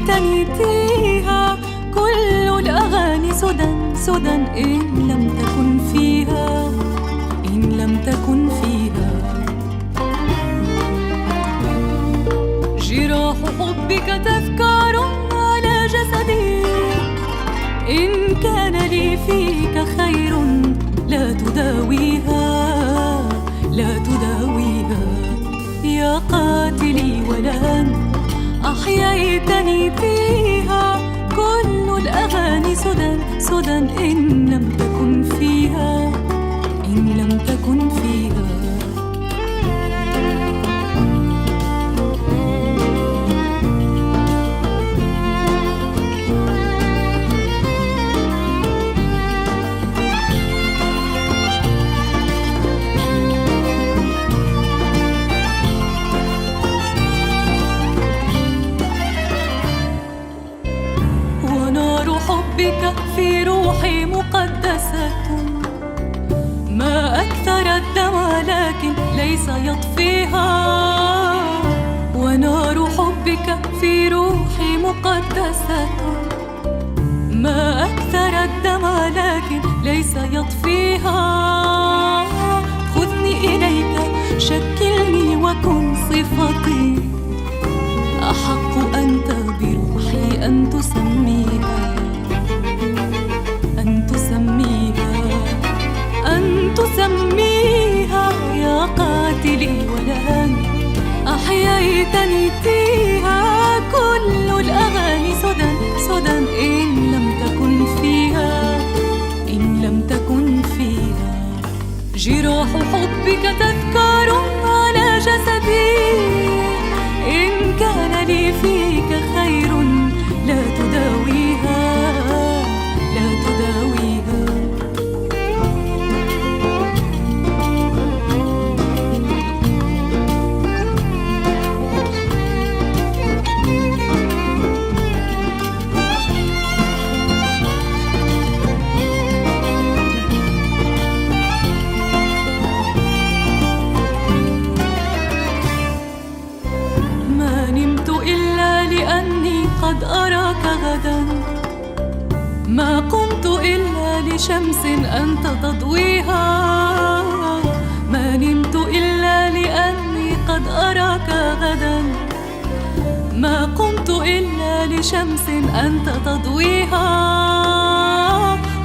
أحييتني تيها كل الأغاني سدى إن لم تكن فيها، إن لم تكن فيها جراح حبك تذكار على جسدي. إن كان لي فيك خير لا تداويها، لا تداويها يا قاتلي ولن أحييتني فيها كل الأغاني سدى إن لم تكن فيها، إن لم تكن فيها حبك في روحي مقدسة، ما أكثر الدم لكن ليس يطفيها. ونار حبك في روحي مقدسة، ما أكثر الدم لكن ليس يطفيها. خذني إليك شكلني وكن صفتي، أحق أنت بروحي أن تسميها، أن تسميها، أن تسميها يا قاتلي ولن أحييتني فيها كل الأغاني سدى إن لم تكن فيها، إن لم تكن فيها جراح حبك تذكار على جسدي. إن كان لي فيك خير لا تداويها، لا تداويها ما نمت إلا لأني قد أراك غدا، ما قمت إلا لشمس أنت تضويها. ما نمت إلا لأني قد أراك غدا، ما قمت إلا لشمس أنت تضويها.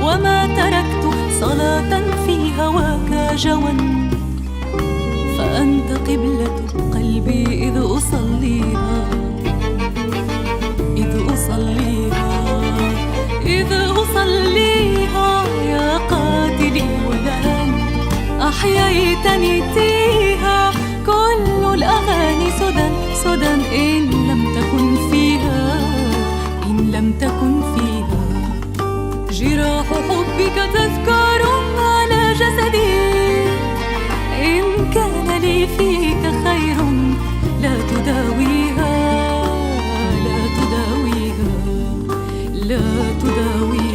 وما تركت صلاة في هواك جوا، فأنت قبلة قلبي إذ أصليها، إذ أصليها، إذ أصليها يا قاتلي ولن أحييتني فيها كل الأغاني سدى إن لم تكن فيها، إن لم تكن فيها جراح حبك تذكار على جسدي. إن كان لي فيك خير لا تداويها، لا تداويها، لا تداويها